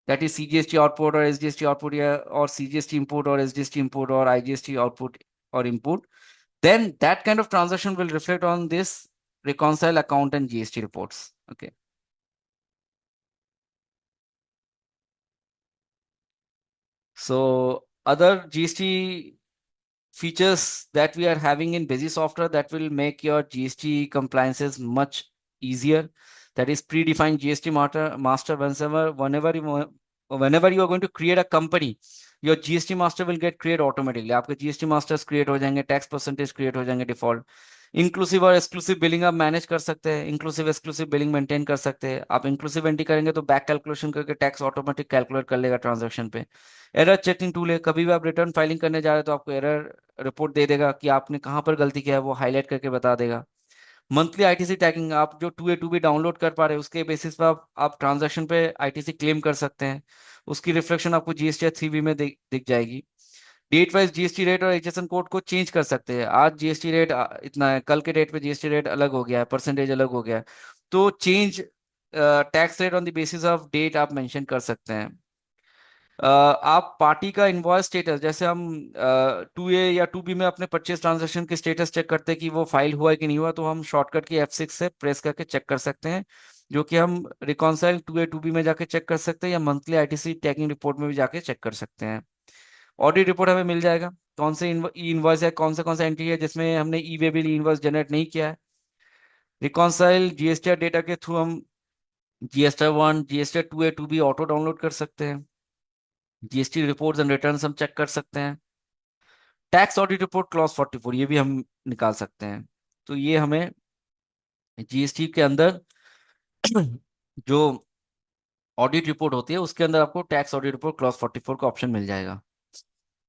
that is CGST output or SGST output, or CGST input or SGST input or IGST output or input, then that kind of transaction will reflect on this reconcile account and GST reports. Okay. So other GST features that we are having in Busy software that will make your GST compliances much easier. That is predefined GST master. Whenever you are going to create a company, your GST master will get created automatically. आपके GST masters create हो जाएंगे, tax percentage create हो जाएंगे default. इंक्लूसिव और एक्सक्लूसिव बिलिंग आप मैनेज कर सकते हैं, इंक्लूसिव एक्सक्लूसिव बिलिंग मेंटेन कर सकते हैं। आप इंक्लूसिव एंट्री करेंगे तो बैक कैलकुलेशन करके टैक्स ऑटोमेटिक कैलकुलेट कर लेगा ट्रांजैक्शन पे। एरर चेकिंग टूल है, कभी भी आप रिटर्न फाइलिंग करने जा रहे हैं तो आपको एरर रिपोर्ट दे देगा कि आपने कहाँ पर गलती किया है, वो हाईलाइट करके बता देगा। मंथली आईटीसी टैगिंग, आप जो 2A 2B डाउनलोड कर पा रहे हैं उसके बेसिस पर आप ट्रांजैक्शन पे आईटीसी क्लेम कर सकते हैं। उसकी रिफ्लेक्शन आपको जीएसटी 3B में दिख जाएगी। डेट वाइज जीएसटी रेट और एचएसएन कोड को चेंज कर सकते हैं। आज जीएसटी रेट इतना है, कल के डेट पे जीएसटी रेट अलग हो गया है, परसेंटेज अलग हो गया है, तो change tax rate on the basis of date आप मेंशन कर सकते हैं। आप पार्टी का इनवॉइस स्टेटस, जैसे हम 2A या 2B में अपने परचेज ट्रांजैक्शन के स्टेटस चेक करते हैं कि वो फाइल हुआ है कि नहीं हुआ, तो हम शॉर्टकट की F6 से प्रेस करके चेक कर सकते हैं, जो कि हम रिकॉन्साइल 2A 2B में जाके चेक कर सकते हैं या मंथली आईटीसी टैगिंग रिपोर्ट में भी जाके चेक कर सकते हैं। ऑडिट रिपोर्ट हमें मिल जाएगा, कौन से ई इनवॉइस है, कौन सा एंट्री है जिसमें हमने ई वे बिल इनवॉइस जनरेट नहीं किया है। रिकॉन्साइल जीएसटी डेटा के थ्रू हम GST 1 GST 2A 2B auto download कर सकते हैं। जीएसटी रिपोर्ट्स एंड रिटर्न्स हम चेक कर सकते हैं। टैक्स ऑडिट रिपोर्ट क्लॉज 44 ये भी हम निकाल सकते हैं। तो ये हमें जीएसटी के अंदर जो ऑडिट रिपोर्ट होती है उसके अंदर आपको टैक्स ऑडिट रिपोर्ट क्लॉज 44 का ऑप्शन मिल जाएगा।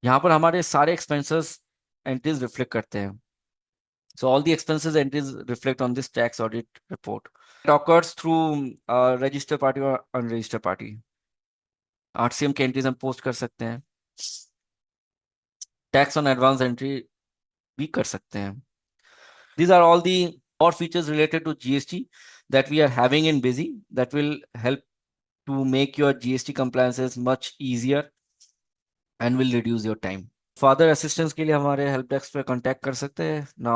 यहाँ पर हमारे सारे एक्सपेंसेस एंट्रीज रिफ्लेक्ट करते हैं। So all the expenses entries reflect on this tax audit report. It occurs through registered party or unregistered party. RCM के एंट्रीज हम पोस्ट कर सकते हैं। टैक्स ऑन एडवांस एंट्री भी कर सकते हैं। These are all the or features related to GST that we are having in Busy that will help to make your GST compliances much easier and will reduce your time. Further assistance के लिए हमारे हेल्प डेस्क पे कांटेक्ट कर सकते हैं। Now